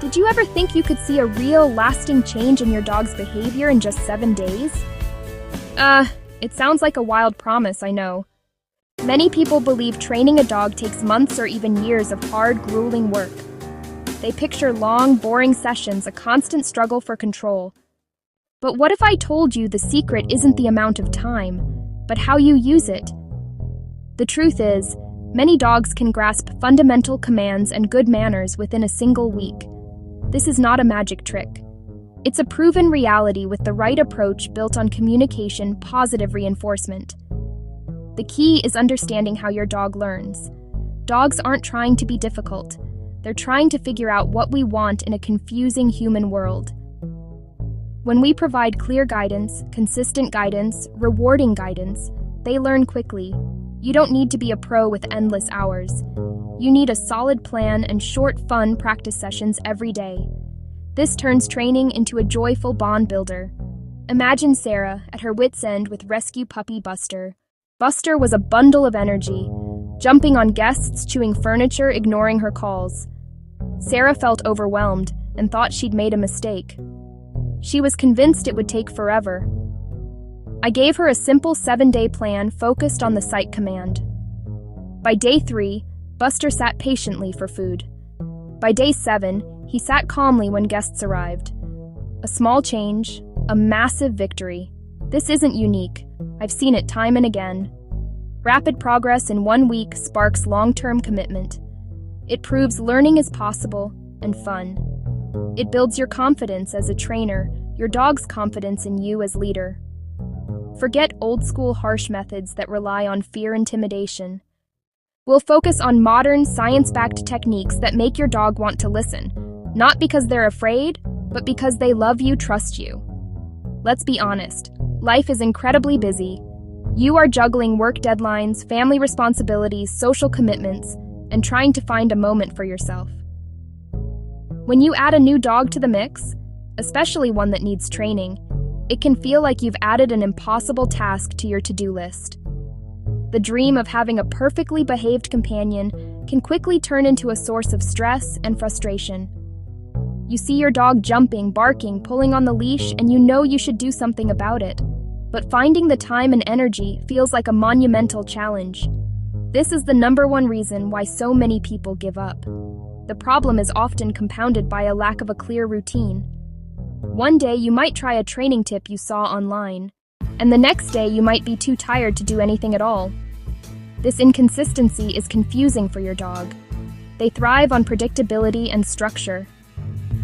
Did you ever think you could see a real, lasting change in your dog's behavior in just 7 days? It sounds like a wild promise, I know. Many people believe training a dog takes months or even years of hard, grueling work. They picture long, boring sessions, a constant struggle for control. But what if I told you the secret isn't the amount of time, but how you use it? The truth is, many dogs can grasp fundamental commands and good manners within a single week. This is not a magic trick. It's a proven reality with the right approach built on communication, positive reinforcement. The key is understanding how your dog learns. Dogs aren't trying to be difficult. They're trying to figure out what we want in a confusing human world. When we provide clear guidance, consistent guidance, rewarding guidance, they learn quickly. You don't need to be a pro with endless hours. You need a solid plan and short, fun practice sessions every day. This turns training into a joyful bond builder. Imagine Sarah at her wit's end with rescue puppy Buster. Buster was a bundle of energy, jumping on guests, chewing furniture, ignoring her calls. Sarah felt overwhelmed and thought she'd made a mistake. She was convinced it would take forever. I gave her a simple 7-day plan focused on the sight command. By day 3, Buster sat patiently for food. By day 7, he sat calmly when guests arrived. A small change, a massive victory. This isn't unique. I've seen it time and again. Rapid progress in 1 week sparks long-term commitment. It proves learning is possible and fun. It builds your confidence as a trainer, your dog's confidence in you as leader. Forget old-school harsh methods that rely on fear intimidation. We'll focus on modern, science-backed techniques that make your dog want to listen, not because they're afraid, but because they love you, trust you. Let's be honest, life is incredibly busy. You are juggling work deadlines, family responsibilities, social commitments, and trying to find a moment for yourself. When you add a new dog to the mix, especially one that needs training, it can feel like you've added an impossible task to your to-do list. The dream of having a perfectly behaved companion can quickly turn into a source of stress and frustration. You see your dog jumping, barking, pulling on the leash, and you know you should do something about it. But finding the time and energy feels like a monumental challenge. This is the #1 reason why so many people give up. The problem is often compounded by a lack of a clear routine. One day you might try a training tip you saw online, and the next day you might be too tired to do anything at all. This inconsistency is confusing for your dog. They thrive on predictability and structure.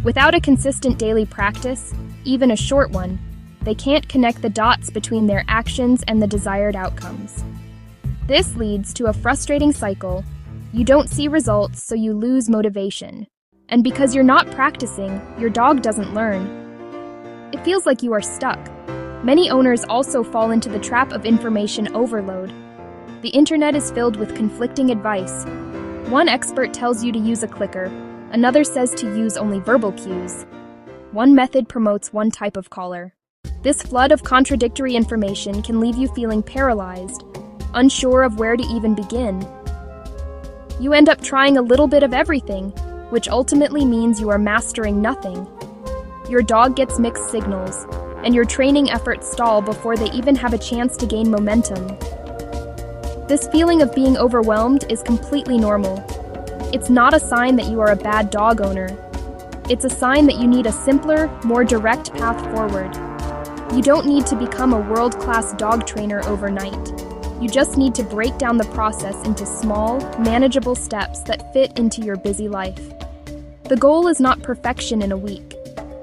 Without a consistent daily practice, even a short one, they can't connect the dots between their actions and the desired outcomes. This leads to a frustrating cycle. You don't see results, so you lose motivation. And because you're not practicing, your dog doesn't learn. It feels like you are stuck. Many owners also fall into the trap of information overload. The internet is filled with conflicting advice. One expert tells you to use a clicker, another says to use only verbal cues. One method promotes one type of collar. This flood of contradictory information can leave you feeling paralyzed, unsure of where to even begin. You end up trying a little bit of everything, which ultimately means you are mastering nothing. Your dog gets mixed signals, and your training efforts stall before they even have a chance to gain momentum. This feeling of being overwhelmed is completely normal. It's not a sign that you are a bad dog owner. It's a sign that you need a simpler, more direct path forward. You don't need to become a world-class dog trainer overnight. You just need to break down the process into small, manageable steps that fit into your busy life. The goal is not perfection in a week.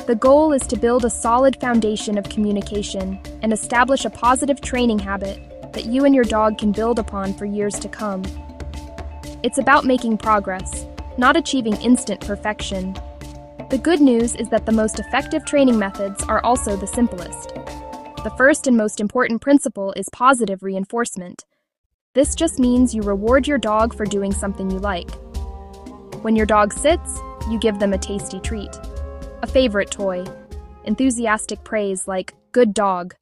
The goal is to build a solid foundation of communication and establish a positive training habit that you and your dog can build upon for years to come. It's about making progress, not achieving instant perfection. The good news is that the most effective training methods are also the simplest. The first and most important principle is positive reinforcement. This just means you reward your dog for doing something you like. When your dog sits, you give them a tasty treat. A favorite toy. Enthusiastic praise like, "Good dog."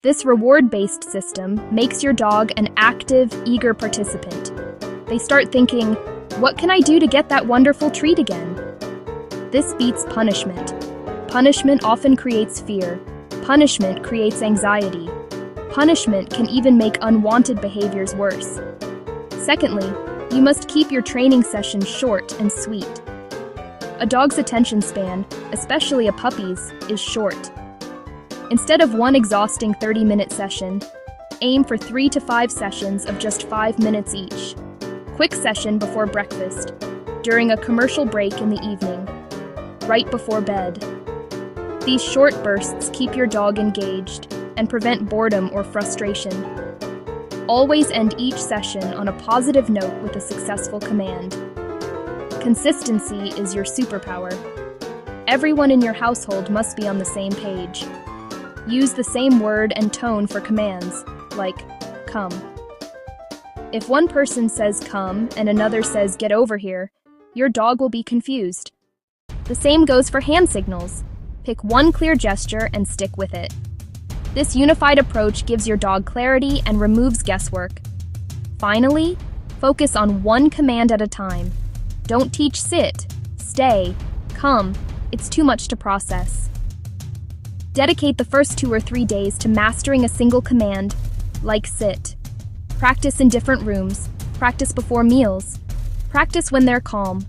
This reward-based system makes your dog an active, eager participant. They start thinking, "What can I do to get that wonderful treat again?" This beats punishment. Punishment often creates fear. Punishment creates anxiety. Punishment can even make unwanted behaviors worse. Secondly, you must keep your training sessions short and sweet. A dog's attention span, especially a puppy's, is short. Instead of one exhausting 30-minute session, aim for 3 to 5 sessions of just 5 minutes each. Quick session before breakfast, during a commercial break in the evening, right before bed. These short bursts keep your dog engaged and prevent boredom or frustration. Always end each session on a positive note with a successful command. Consistency is your superpower. Everyone in your household must be on the same page. Use the same word and tone for commands, like come. If one person says come and another says get over here, your dog will be confused. The same goes for hand signals. Pick one clear gesture and stick with it. This unified approach gives your dog clarity and removes guesswork. Finally, focus on one command at a time. Don't teach sit, stay, come. It's too much to process. Dedicate the first 2 or 3 days to mastering a single command, like sit. Practice in different rooms. Practice before meals. Practice when they're calm.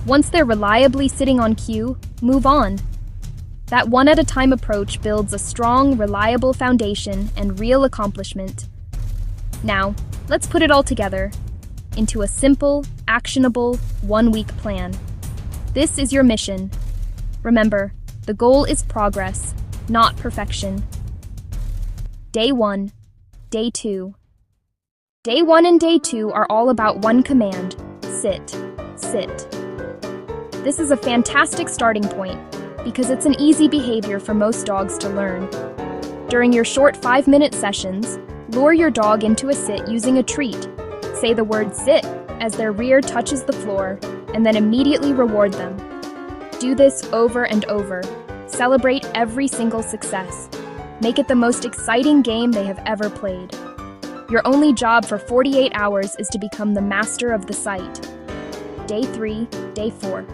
Once they're reliably sitting on cue, move on. That one-at-a-time approach builds a strong, reliable foundation and real accomplishment. Now, let's put it all together into a simple, actionable, 1-week plan. This is your mission. Remember, the goal is progress, not perfection. Day 1, Day 2. Day 1 and Day 2 are all about one command: sit, sit. This is a fantastic starting point because it's an easy behavior for most dogs to learn. During your short 5-minute sessions, lure your dog into a sit using a treat. Say the word sit as their rear touches the floor, and then immediately reward them. Do this over and over. Celebrate every single success. Make it the most exciting game they have ever played. Your only job for 48 hours is to become the master of the site. Day 3, Day 4.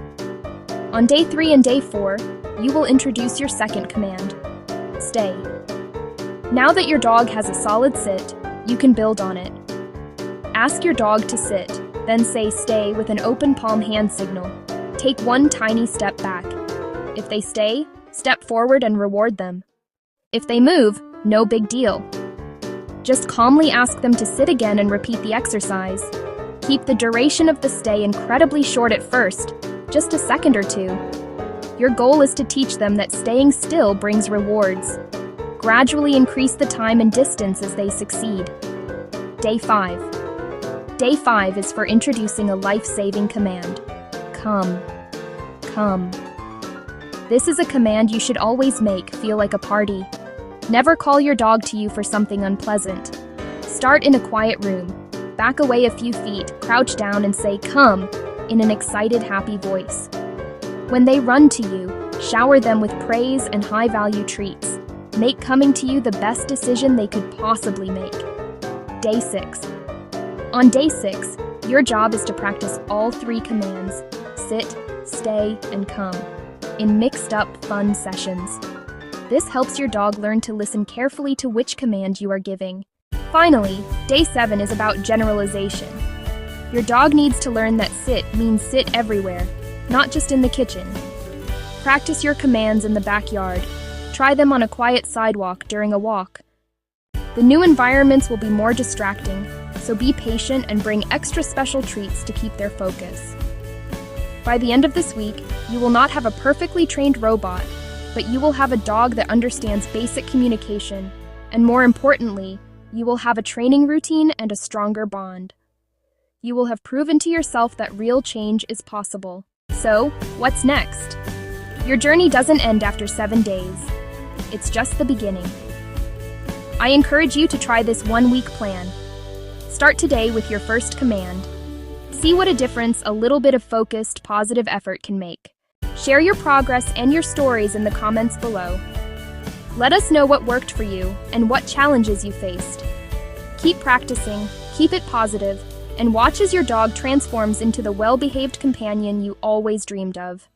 On Day 3 and Day 4, you will introduce your second command: stay. Now that your dog has a solid sit, you can build on it. Ask your dog to sit, then say stay with an open palm hand signal. Take one tiny step back. If they stay, step forward and reward them. If they move, no big deal. Just calmly ask them to sit again and repeat the exercise. Keep the duration of the stay incredibly short at first, just a second or 2. Your goal is to teach them that staying still brings rewards. Gradually increase the time and distance as they succeed. Day 5. Day 5 is for introducing a life-saving command: come, come. This is a command you should always make feel like a party. Never call your dog to you for something unpleasant. Start in a quiet room. Back away a few feet, crouch down and say come in an excited, happy voice. When they run to you, shower them with praise and high-value treats. Make coming to you the best decision they could possibly make. Day 6. On Day 6, your job is to practice all 3 commands: sit, stay, and come, in mixed-up, fun sessions. This helps your dog learn to listen carefully to which command you are giving. Finally, Day 7 is about generalization. Your dog needs to learn that sit means sit everywhere, not just in the kitchen. Practice your commands in the backyard. Try them on a quiet sidewalk during a walk. The new environments will be more distracting, so be patient and bring extra special treats to keep their focus. By the end of this week, you will not have a perfectly trained robot, but you will have a dog that understands basic communication, and more importantly, you will have a training routine and a stronger bond. You will have proven to yourself that real change is possible. So, what's next? Your journey doesn't end after 7 days. It's just the beginning. I encourage you to try this 1-week plan. Start today with your first command. See what a difference a little bit of focused, positive effort can make. Share your progress and your stories in the comments below. Let us know what worked for you and what challenges you faced. Keep practicing, keep it positive, and watch as your dog transforms into the well-behaved companion you always dreamed of.